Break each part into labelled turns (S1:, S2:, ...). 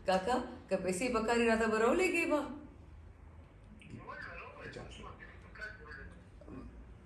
S1: Kaka, kapesi bakari rata barole ke ba?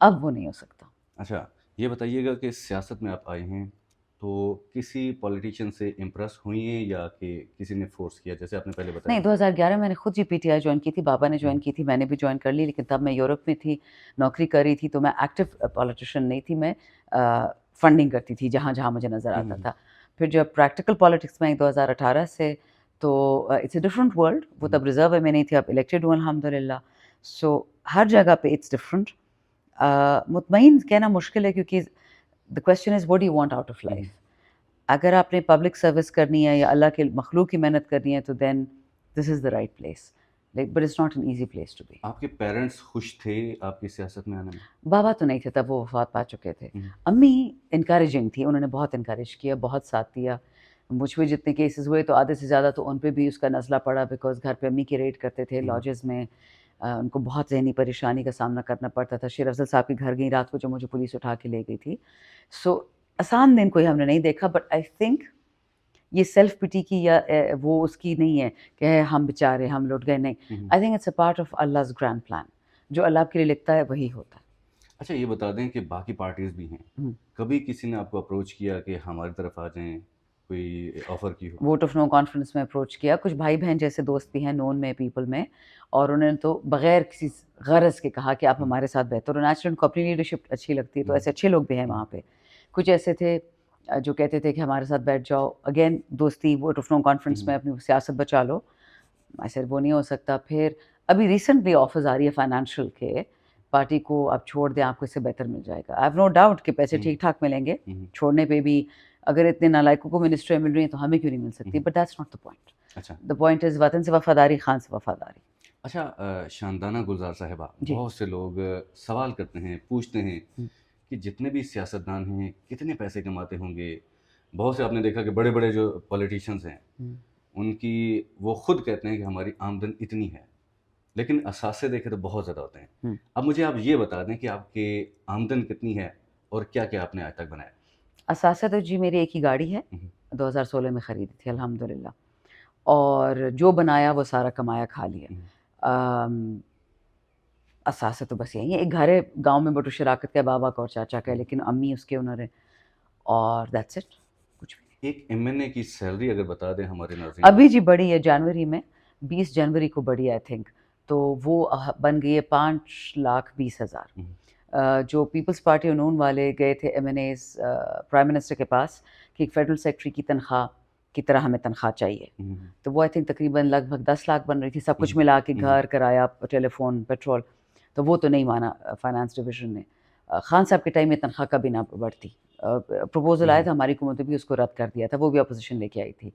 S1: اب وہ نہیں ہو سکتا.
S2: اچھا یہ بتائیے گا کہ سیاست میں آپ آئے ہیں تو کسی پولیٹیشین سے امپریس ہوئی ہیں یا کہ کسی نے فورس کیا، جیسے آپ نے پہلے بتایا؟
S1: نہیں 2011 میں نے خود جی پی ٹی آئی جوائن کی تھی, بابا نے جوائن کی تھی, میں نے بھی جوائن کر لی, لیکن تب میں یورپ میں تھی, نوکری کر رہی تھی, تو میں ایکٹیو پولیٹیشین نہیں تھی, میں فنڈنگ کرتی تھی جہاں جہاں مجھے نظر آتا تھا. پھر جب پریکٹیکل پالیٹکس میں آئی 2018 سے, تو اٹس اے ڈفرنٹ ورلڈ. وہ تب ریزرو میں نہیں تھی, اب الیکٹڈ ہوں الحمد للہ. سو ہر جگہ پہ اٹس ڈفرنٹ. مطمئن کہنا مشکل ہے, کیونکہ the question is what do you want out of life. اگر آپ نے پبلک سروس کرنی ہے یا اللہ کے مخلوق کی محنت کرنی ہے, تو then this is the right place, but it's not an easy place to be.
S2: آپ کے پیرنٹس خوش تھے آپ کی سیاست میں آنے میں؟
S1: بابا تو نہیں تھے تب, وہ وفات پا چکے تھے. امی انکریجنگ تھی, انہوں نے بہت انکریج کیا, بہت ساتھ دیا. مجھ پہ جتنے کیسز ہوئے تو آدھے سے زیادہ تو ان پہ بھی اس کا نزلہ پڑا, بیکاز گھر پہ امی کی ریڈ کرتے تھے لاجز میں. ان کو بہت ذہنی پریشانی کا سامنا کرنا پڑتا تھا. شیر افضل صاحب کے گھر گئی رات کو جب مجھے پولیس اٹھا کے لے گئی تھی. سو آسان دن کوئی ہم نے نہیں دیکھا, بٹ آئی تھنک یہ سیلف پٹی کی یا وہ اس کی نہیں ہے کہ ہم بیچارے ہم لٹ گئے, نہیں. I think it's a part of اللہ's گرینڈ پلان. جو اللہ آپ کے لیے لکھتا ہے وہی ہوتا ہے.
S2: اچھا یہ بتا دیں کہ باقی پارٹیز بھی ہیں, کبھی کسی نے آپ کو اپروچ کیا کہ ہماری طرف آ جائیں, کوئی آفر کی ہو؟
S1: ووٹ آف نو کانفرنس میں اپروچ کیا, کچھ بھائی بہن جیسے دوست بھی ہیں نون میں پیپل میں, اور انہوں نے تو بغیر کسی غرض کے کہا کہ آپ ہمارے ساتھ بہتر ہو. نیچرل کو اپنی لیڈرشپ اچھی لگتی ہے, تو ایسے اچھے لوگ بھی ہیں وہاں پہ. کچھ ایسے تھے جو کہتے تھے کہ ہمارے ساتھ بیٹھ جاؤ, اگین دوستی, ووٹ آف نو کانفرنس میں اپنی سیاست بچا لو. ایسے وہ نہیں ہو سکتا. پھر ابھی ریسنٹلی آفرز آ رہی ہے فائنینشیل کے, پارٹی کو آپ چھوڑ دیں آپ کو اس سے بہتر مل جائے گا. آئی ہیو نو ڈاؤٹ کہ پیسے ٹھیک ٹھاک ملیں گے چھوڑنے پہ بھی. اگر اتنے نالائقوں کو منسٹری مل رہی ہیں تو ہمیں کیوں نہیں مل سکتی, but that's not the point.
S2: اچھا
S1: دا پوائنٹ از وطن سے وفاداری, خان سے وفاداری.
S2: اچھا شاندانہ گلزار صاحبہ, بہت سے لوگ سوال کرتے ہیں, پوچھتے ہیں کہ جتنے بھی سیاستدان ہیں کتنے پیسے کماتے ہوں گے. بہت سے آپ نے دیکھا کہ بڑے بڑے جو پولیٹیشینز ہیں ان کی وہ خود کہتے ہیں کہ ہماری آمدن اتنی ہے, لیکن اثاثے دیکھے تو بہت زیادہ ہوتے ہیں. اب مجھے آپ یہ بتا دیں کہ آپ کی آمدن کتنی ہے اور کیا کیا آپ نے آج تک بنایا؟
S1: اثاثہ تو جی میری ایک ہی گاڑی ہے, 2016 میں خریدی تھی الحمد للہ, اور جو بنایا وہ سارا کمایا کھا لیا. اثاثہ تو بس یہی ہے, ایک گھر ہے گاؤں میں بٹو شراکت کا, بابا کا اور چاچا کا, لیکن امی اس کے انہوں نے, اور دیٹس اٹ, کچھ بھی نہیں.
S2: ایک ایم این اے کی سیلری اگر بتا دیں ہمارے ناظرین.
S1: ابھی جی بڑی ہے جنوری میں, 20 جنوری کو بڑی آئی تھنک, تو وہ بن گئی ہے 5,20,000. جو پیپلز پارٹی انہوں والے گئے تھے M N As prime minister کے پاس کہ ایک فیڈرل سیکٹری کی تنخواہ کی طرح ہمیں تنخواہ چاہیے, تو وہ آئی تھنک تقریباً لگ بھگ 10 لاکھ بن رہی تھی, سب کچھ ملا کے, گھر, کرایہ, ٹیلی فون, پیٹرول. تو وہ تو نہیں مانا فائنانس ڈویژن نے. خان صاحب کے ٹائم میں تنخواہ کبھی نہ بڑھتی. پروپوزل آیا تھا, ہماری حکومت نے بھی اس کو رد کر دیا تھا, وہ بھی اپوزیشن لے کے آئی تھی.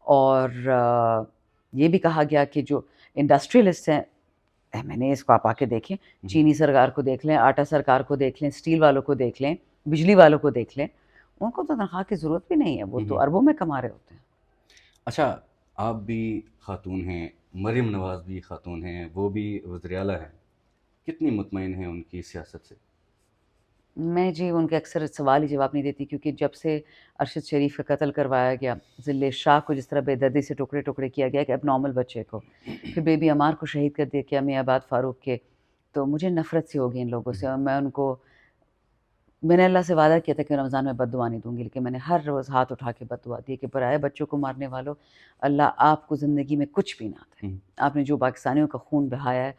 S1: اور یہ بھی کہا گیا کہ جو انڈسٹریلسٹ ہیں, میں نے اس کو آپ آ کے دیکھیں, چینی سرکار کو دیکھ لیں, آٹا سرکار کو دیکھ لیں, اسٹیل والوں کو دیکھ لیں, بجلی والوں کو دیکھ لیں, ان کو تو تنخواہ کی ضرورت بھی نہیں ہے, وہ تو اربوں میں کما رہے ہوتے ہیں.
S2: اچھا آپ بھی خاتون ہیں, مریم نواز بھی خاتون ہیں, وہ بھی وزیر اعلیٰ ہیں, کتنی مطمئن ہیں ان کی سیاست سے؟
S1: میں جی ان کے اکثر سوال ہی جواب نہیں دیتی, کیونکہ جب سے ارشد شریف کا قتل کروایا گیا, ذل شاہ کو جس طرح بے دردی سے ٹکڑے ٹکڑے کیا گیا کہ اب نارمل بچے کو, پھر بیبی عمار کو شہید کر دیا کیا میاں آباد فاروق کے, تو مجھے نفرت سی ہوگی ان لوگوں سے. اور میں ان کو, میں نے اللہ سے وعدہ کیا تھا کہ رمضان میں بد دعا نہیں دوں گی, لیکن میں نے ہر روز ہاتھ اٹھا کے بد دعا دی کہ برائے بچوں کو مارنے والوں, اللہ آپ کو زندگی میں کچھ بھی نہ دے. آپ نے جو پاکستانیوں کا خون بہایا ہے,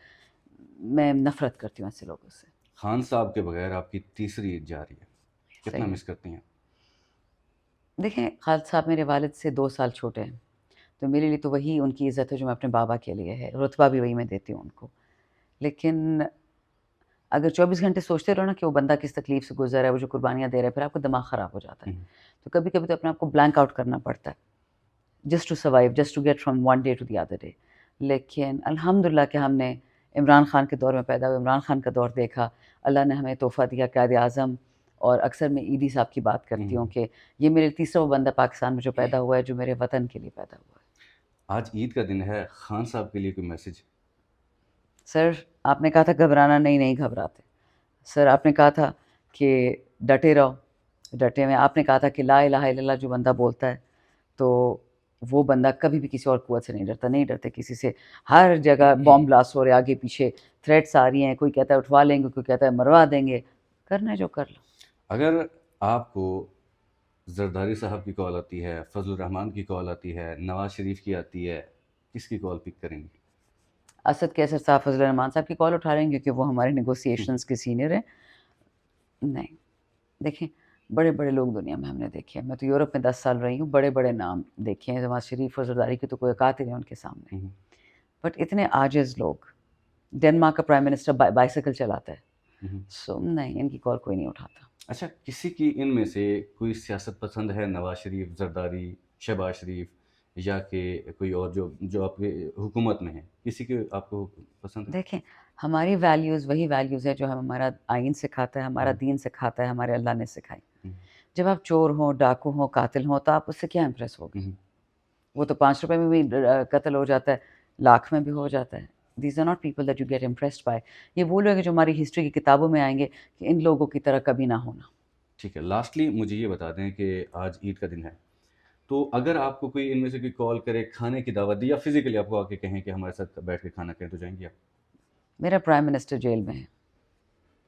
S1: میں نفرت کرتی ہوں ایسے لوگوں سے.
S2: خان صاحب کے بغیر آپ کی تیسری عید جا رہی ہے, کتنا مس کرتی ہیں؟
S1: دیکھیں خالد صاحب میرے والد سے 2 سال چھوٹے ہیں, تو میرے لیے تو وہی ان کی عزت ہے جو میں اپنے بابا کے لیے ہے, رتبہ بھی وہی میں دیتی ہوں ان کو. لیکن اگر 24 گھنٹے سوچتے رہو نا کہ وہ بندہ کس تکلیف سے گزر ہے, وہ جو قربانیاں دے رہا ہے, پھر آپ کا دماغ خراب ہو جاتا ہے. تو کبھی کبھی تو اپنے آپ کو بلینک آؤٹ کرنا پڑتا ہے, just to survive, just to get from one day to the other day. لیکن الحمدللہ کہ ہم نے عمران خان کے دور میں پیدا ہوئے, عمران خان کا دور دیکھا, اللہ نے ہمیں تحفہ دیا قائد اعظم. اور اکثر میں عیدی صاحب کی بات کرتی ہوں کہ یہ میرے تیسرا وہ بندہ پاکستان میں جو پیدا ہوا ہے جو میرے وطن کے لیے پیدا ہوا ہے.
S2: آج عید کا دن ہے, خان صاحب کے لیے کوئی میسج؟
S1: سر آپ نے کہا تھا گھبرانا نہیں گھبراتے. سر آپ نے کہا تھا کہ ڈٹے رہو, ڈٹے میں. آپ نے کہا تھا کہ لا الہ الا اللہ جو بندہ بولتا ہے تو وہ بندہ کبھی بھی کسی اور قوت سے نہیں ڈرتے کسی سے. ہر جگہ بام بلاسٹ ہو رہے آگے پیچھے, تھریٹس آ رہی ہیں, کوئی کہتا ہے اٹھوا لیں گے, کوئی کہتا ہے مروا دیں گے. کرنا ہے جو کر لو.
S2: اگر آپ کو زرداری صاحب کی کال آتی ہے, فضل الرحمان کی کال آتی ہے, نواز شریف کی آتی ہے, کس کی کال پک کریں گے؟
S1: اسد کیسر صاحب, فضل الرحمان صاحب کی کال اٹھا لیں گے کیونکہ وہ ہمارے نیگوسیشنز کے سینئر ہیں. نہیں دیکھیں, بڑے بڑے لوگ دنیا میں ہم نے دیکھے ہیں. میں تو یورپ میں 10 سال رہی ہوں, بڑے بڑے نام دیکھے ہیں. نواز شریف اور زرداری کی تو کوئی اوقات ہی نہیں ان کے سامنے. بٹ اتنے عاجز لوگ, ڈنمارک کا پرائم منسٹر بائیسیکل چلاتا ہے, سو نہیں, ان کی کال کوئی نہیں اٹھاتا.
S2: اچھا, کسی کی ان میں سے کوئی سیاست پسند ہے, نواز شریف, زرداری, شہباز شریف, یا کہ کوئی اور جو آپ کے حکومت میں ہیں, کسی کے آپ کو پسند ہے؟
S1: دیکھیں, ہماری ویلیوز وہی ویلیوز ہے جو ہمارا آئین سکھاتا ہے, ہمارا دین سکھاتا ہے, ہمارے اللہ نے سکھائی. جب آپ چور ہوں, ڈاکو ہوں, قاتل ہوں, تو آپ اس سے کیا امپریس ہو گئے؟ وہ تو 5 روپے میں بھی قتل ہو جاتا ہے, لاکھ میں بھی ہو جاتا ہے. These are not people that you get impressed by. یہ وہ لوگ ہیں جو ہماری ہسٹری کی کتابوں میں آئیں گے کہ ان لوگوں کی طرح کبھی نہ ہونا.
S2: ٹھیک ہے, لاسٹلی مجھے یہ بتا دیں کہ آج عید کا دن ہے, تو اگر آپ کو کوئی ان میں سے کوئی کال کرے, کھانے کی دعوت دی, یا فزیکلی آپ کو آ کے کہیں کہ ہمارے ساتھ بیٹھ کے کھانا کھائیں, تو جائیں گے آپ؟
S1: میرا پرائم منسٹر جیل میں ہے,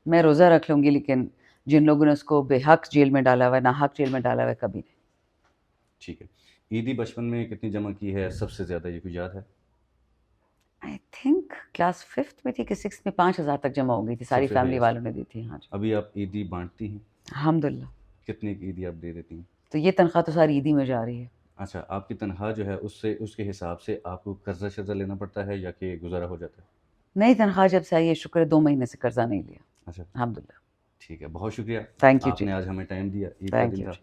S1: میں روزہ رکھ لوں گی, لیکن جن لوگوں نے اس کو بے حق جیل میں ڈالا ہوا ہے, ناحق جیل میں ڈالا ہوا ہے, کبھی نہیں.
S2: ٹھیک ہے. عیدی بچپن میں کتنی جمع کی ہے سب سے زیادہ, یہ کوئی یاد ہے؟
S1: آئی تھنک کلاس 5 میں تھی کہ 6 میں 5,000 تک جمع ہو گئی تھی, ساری
S2: سب سے
S1: فیملی
S2: highest.
S1: والوں نے دی تھی. ہاں جی,
S2: ابھی آپ عیدی بانٹتی ہیں؟
S1: الحمدللہ.
S2: کتنے کی عیدی آپ دے دیتی ہیں؟
S1: تو یہ تنخواہ تو ساری عیدی میں جا رہی ہے.
S2: اچھا, آپ کی تنخواہ جو ہے اس کے حساب سے آپ کو قرضہ شرضہ لینا پڑتا ہے, یا کہ گزارا ہو جاتا ہے؟
S1: نئی تنخواہ جب سے آئی ہے, شکر ہے 2 مہینے سے قرضہ نہیں لیا.
S2: اچھا
S1: الحمدللہ.
S2: ٹھیک ہے, بہت شکریہ.
S1: تھینک یو
S2: آپ
S1: جی.
S2: نے آج ہمیں ٹائم دیا, عید کا
S1: تھینک
S2: دن
S1: یو
S2: تھا.
S1: جی.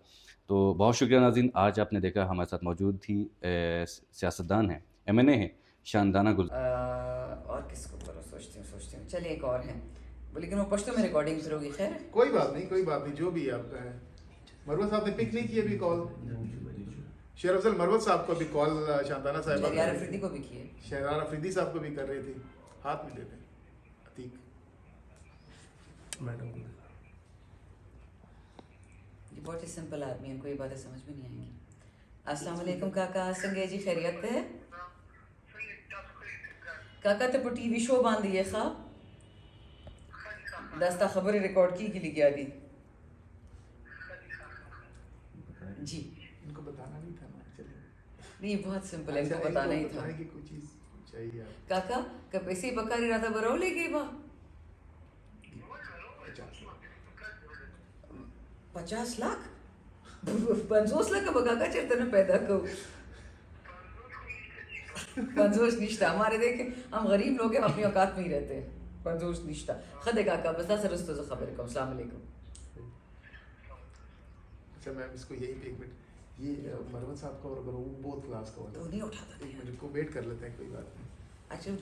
S2: تو بہت شکریہ ناظرین. آج آپ نے دیکھا ہمارے ساتھ موجود تھی سیاستدان ہیں, MNA ہیں, شاندانہ گل.
S1: اور کس کو کرو, سوچتی ہوں. چلیے ایک اور ہیں, لیکن وہ پشتو میں ریکارڈنگ پھر ہوگی. خیر
S3: کوئی بات نہیں, جو بھی آپ کا ہے. مروت صاحب نے پک نہیں کی ابھی کال. شیر افضل مروت صاحب کو بھی کال شاندانہ صاحب
S1: شہریار افریدی کو بھی کیے,
S3: شہریار افریدی صاحب کو بھی کر رہی تھی. ہاتھ میں دیتے عتیق میڈم کو.
S1: یہ بہت ہی سمپل آدمی ہے, کوئی باتیں سمجھ میں نہیں آئیں گی. السلام علیکم کاکا, سنگے جی خیریت ہے کاکا؟ تو ٹی وی شو باندھی ہے خواب دستا خبر ریکارڈ کی گلی گیا دی جی.
S3: ان کو بتانا نہیں تھا نا, چلیے
S1: نہیں, بہت سمپل ہے, ان کو بتانا ہی تھا.
S3: کہ کوئی چیز چاہیے آپ.
S1: کاکا کا پیسے بکاری رہتا برو لے گئی با 50 لاکھ 50 لاکھ بگا کا چرتے نے پیدا کو 50 نشتہ ہمارے. دیکھیں ہم غریب لوگ ہیں, ہم اپنی اوقات میں ہی رہتے ہیں. 50 نشتہ خدے کاکا بس دا سرستو سے خبر کو. السلام علیکم.
S3: اچھا میم, اس کو یہی پہ ایک منٹ, یہ مروت صاحب کا اور اگر وہ بہت کلاس کا ہوتا
S1: تو نہیں اٹھاتا,
S3: ایک منٹ کو ویٹ کر لیتے ہیں, کوئی بات نہیں.
S1: ایکچولی